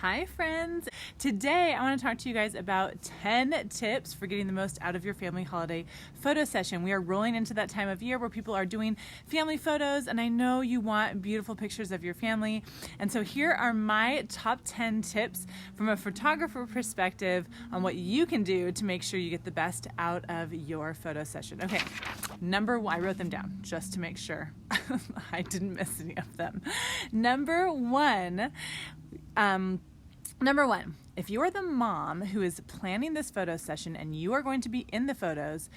Hi friends! Today I want to talk to you guys about 10 tips for getting the most out of your family holiday photo session. We are rolling into that time of year where people are doing family photos, and I know you want beautiful pictures of your family. And so here are my top 10 tips from a photographer perspective on what you can do to make sure you get the best out of your photo session. Okay, number one, I wrote them down just to make sure I didn't miss any of them. Number one, if you are the mom who is planning this photo session and you are going to be in the photos,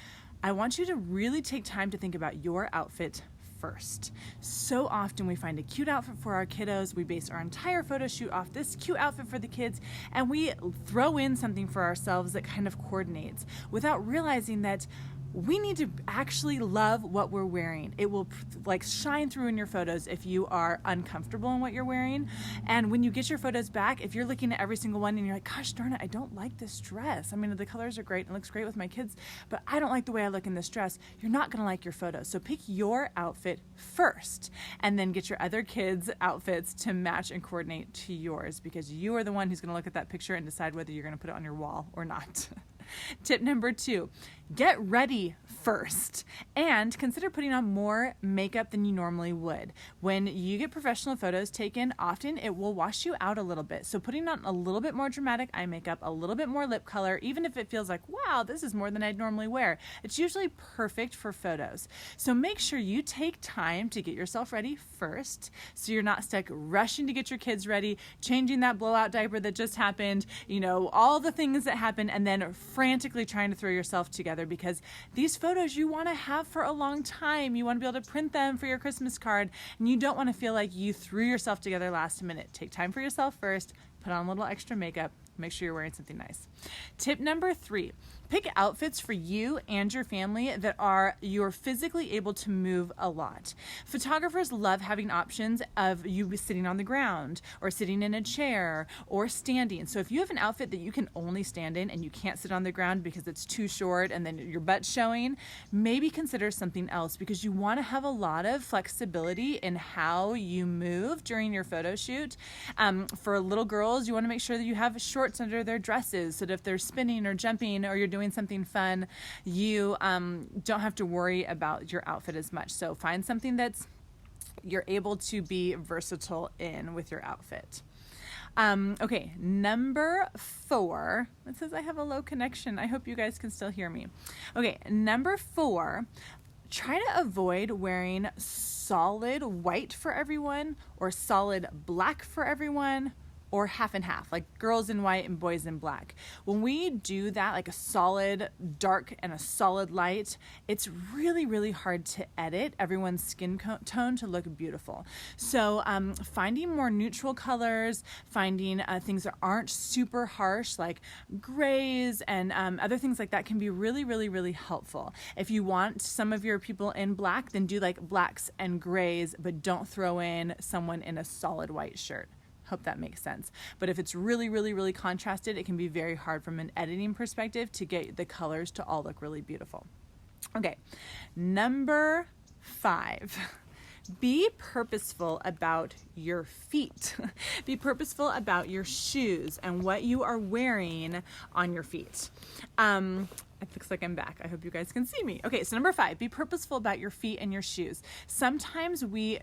I want you to really take time to think about your outfit first. So often we find a cute outfit for our kiddos, we base our entire photo shoot off this cute outfit for the kids, and we throw in something for ourselves that kind of coordinates without realizing that we need to actually love what we're wearing. It will shine through in your photos if you are uncomfortable in what you're wearing. And when you get your photos back, if you're looking at every single one and you're like, gosh darn it, I don't like this dress. I mean, the colors are great and it looks great with my kids, but I don't like the way I look in this dress. You're not gonna like your photos. So pick your outfit first and then get your other kids' outfits to match and coordinate to yours, because you are the one who's gonna look at that picture and decide whether you're gonna put it on your wall or not. Tip number 2, get ready first and consider putting on more makeup than you normally would. When you get professional photos taken, often it will wash you out a little bit. So putting on a little bit more dramatic eye makeup, a little bit more lip color, even if it feels like, wow, this is more than I'd normally wear, it's usually perfect for photos. So make sure you take time to get yourself ready first so you're not stuck rushing to get your kids ready, changing that blowout diaper that just happened, all the things that happen, and then frantically trying to throw yourself together, because these photos you want to have for a long time. You want to be able to print them for your Christmas card, and you don't want to feel like you threw yourself together last minute. Take time for yourself first, put on a little extra makeup, make sure you're wearing something nice. Tip number 3, pick outfits for you and your family that you're physically able to move a lot. Photographers love having options of you sitting on the ground or sitting in a chair or standing. So if you have an outfit that you can only stand in and you can't sit on the ground because it's too short and then your butt's showing, maybe consider something else, because you want to have a lot of flexibility in how you move during your photo shoot. For little girls, you want to make sure that you have shorts under their dresses so that if they're spinning or jumping or you're doing something fun, you don't have to worry about your outfit as much. So find something that's you're able to be versatile in with your outfit. Okay, number 4, it says I have a low connection. I hope you guys can still hear me. Okay, number 4, try to avoid wearing solid white for everyone or solid black for everyone, or half and half, like girls in white and boys in black. When we do that, like a solid dark and a solid light, it's really, really hard to edit everyone's skin tone to look beautiful. So finding more neutral colors, finding things that aren't super harsh, like grays and other things like that, can be really, really, really helpful. If you want some of your people in black, then do like blacks and grays, but don't throw in someone in a solid white shirt. Hope that makes sense. But if it's really, really, really contrasted, it can be very hard from an editing perspective to get the colors to all look really beautiful. Okay, number 5. Be purposeful about your feet. Be purposeful about your shoes and what you are wearing on your feet. It looks like I'm back. I hope you guys can see me. Okay, so number 5, be purposeful about your feet and your shoes. Sometimes we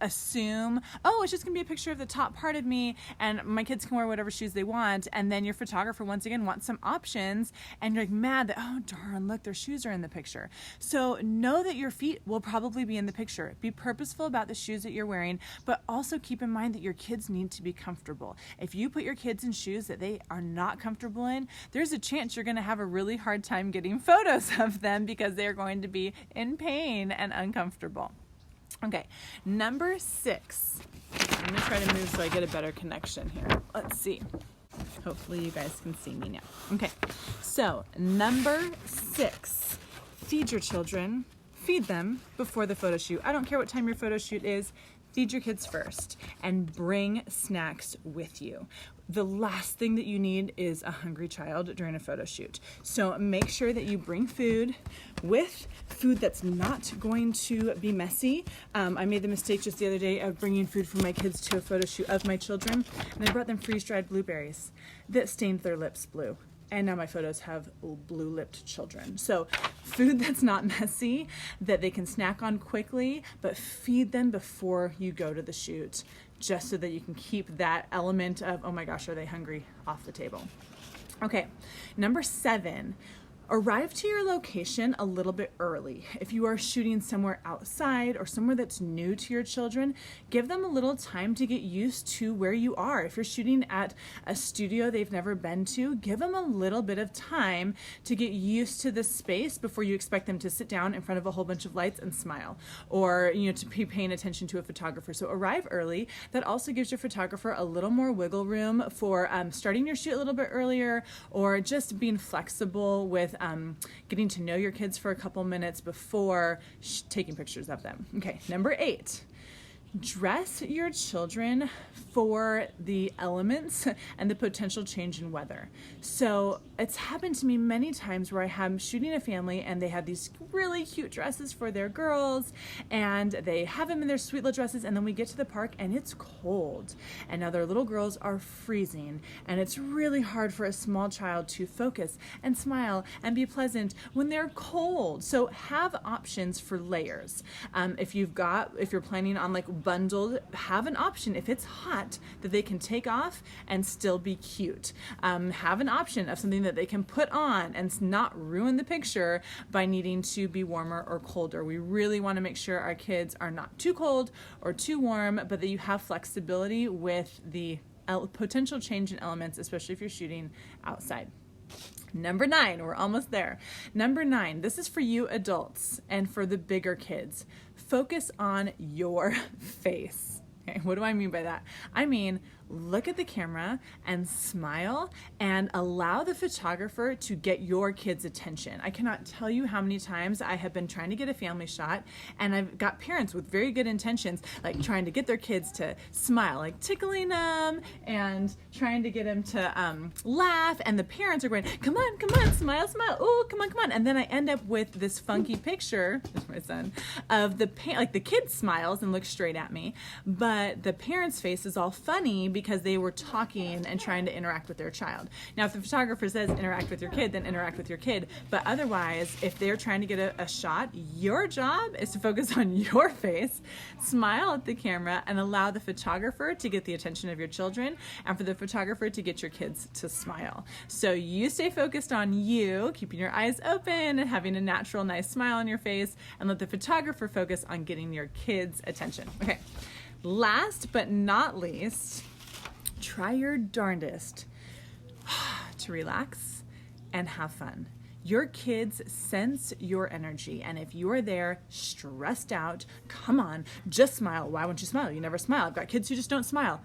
assume, oh, it's just gonna be a picture of the top part of me and my kids can wear whatever shoes they want, and then your photographer once again wants some options and you're like mad that, oh darn, look, their shoes are in the picture. So know that your feet will probably be in the picture. Be purposeful about the shoes that you're wearing, but also keep in mind that your kids need to be comfortable. If you put your kids in shoes that they are not comfortable in, there's a chance you're gonna have a really hard time getting photos of them because they're going to be in pain and uncomfortable. Okay, number 6. I'm gonna try to move so I get a better connection here. Let's see. Hopefully you guys can see me now. Okay, so number 6, feed your children. Feed them before the photo shoot. I don't care what time your photo shoot is. feed your kids first and bring snacks with you. The last thing that you need is a hungry child during a photo shoot. So make sure that you bring food that's not going to be messy. I made the mistake just the other day of bringing food for my kids to a photo shoot of my children, and I brought them freeze-dried blueberries that stained their lips blue. And now my photos have blue-lipped children. So food that's not messy, that they can snack on quickly, but feed them before you go to the shoot, just so that you can keep that element of, oh my gosh, are they hungry, off the table. Okay, number 7, arrive to your location a little bit early. If you are shooting somewhere outside or somewhere that's new to your children, give them a little time to get used to where you are. If you're shooting at a studio they've never been to, give them a little bit of time to get used to the space before you expect them to sit down in front of a whole bunch of lights and smile, or to be paying attention to a photographer. So arrive early. That also gives your photographer a little more wiggle room for starting your shoot a little bit earlier, or just being flexible with getting to know your kids for a couple minutes before taking pictures of them. Okay, number 8. Dress your children for the elements and the potential change in weather. So it's happened to me many times where I'm shooting a family and they have these really cute dresses for their girls, and they have them in their sweet little dresses, and then we get to the park and it's cold, and now their little girls are freezing, and it's really hard for a small child to focus and smile and be pleasant when they're cold. So have options for layers. If you're planning on like bundled, have an option if it's hot that they can take off and still be cute. Have an option of something that they can put on and not ruin the picture by needing to be warmer or colder. We really want to make sure our kids are not too cold or too warm, but that you have flexibility with the potential change in elements, especially if you're shooting outside. Number 9, we're almost there. Number 9, this is for you adults and for the bigger kids. Focus on your face. Okay, what do I mean by that? I mean, look at the camera and smile and allow the photographer to get your kids' attention. I cannot tell you how many times I have been trying to get a family shot, and I've got parents with very good intentions, like trying to get their kids to smile, like tickling them and trying to get them to laugh, and the parents are going, come on, smile, oh, come on. And then I end up with this funky picture, there's my son, of the kid smiles and looks straight at me, but the parent's face is all funny because they were talking and trying to interact with their child. Now, if the photographer says interact with your kid, then interact with your kid. But otherwise, if they're trying to get a shot, your job is to focus on your face, smile at the camera, and allow the photographer to get the attention of your children, and for the photographer to get your kids to smile. So you stay focused on you, keeping your eyes open and having a natural, nice smile on your face, and let the photographer focus on getting your kids' attention. Okay. Last but not least, try your darndest to relax and have fun. Your kids sense your energy, and if you are there stressed out, come on, just smile. Why won't you smile? You never smile. I've got kids who just don't smile.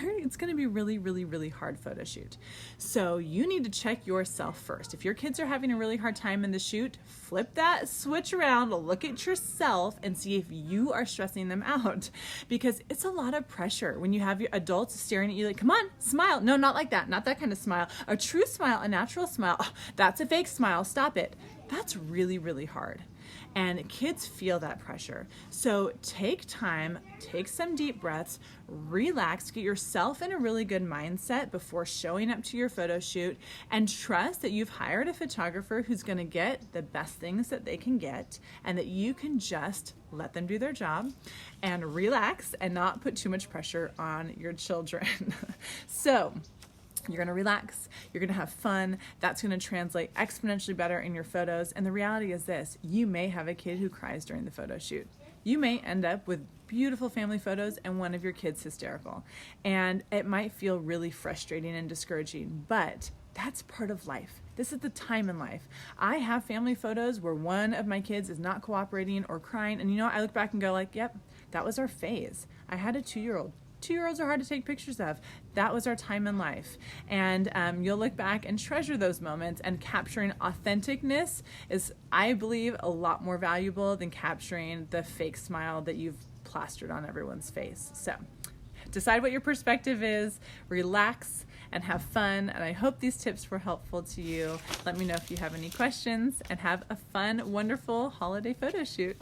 It's going to be really, really, really hard photo shoot. So you need to check yourself first. If your kids are having a really hard time in the shoot, flip that switch around, look at yourself, and see if you are stressing them out. Because it's a lot of pressure when you have your adults staring at you like, come on, smile. No, not like that. Not that kind of smile. A true smile, a natural smile. Oh, that's a fake smile. Stop it. That's really, really hard. And kids feel that pressure. So take time, take some deep breaths, relax, get yourself in a really good mindset before showing up to your photo shoot, and trust that you've hired a photographer who's going to get the best things that they can get, and that you can just let them do their job and relax and not put too much pressure on your children. So you're going to relax, you're going to have fun, that's going to translate exponentially better in your photos. And the reality is this, you may have a kid who cries during the photo shoot. You may end up with beautiful family photos and one of your kids hysterical. And it might feel really frustrating and discouraging, but that's part of life. This is the time in life. I have family photos where one of my kids is not cooperating or crying, and I look back and go like, yep, that was our phase. I had a 2-year-old 2-year-olds are hard to take pictures of. That was our time in life. And you'll look back and treasure those moments, and capturing authenticness is, I believe, a lot more valuable than capturing the fake smile that you've plastered on everyone's face. So decide what your perspective is, relax, and have fun. And I hope these tips were helpful to you. Let me know if you have any questions, and have a fun, wonderful holiday photo shoot.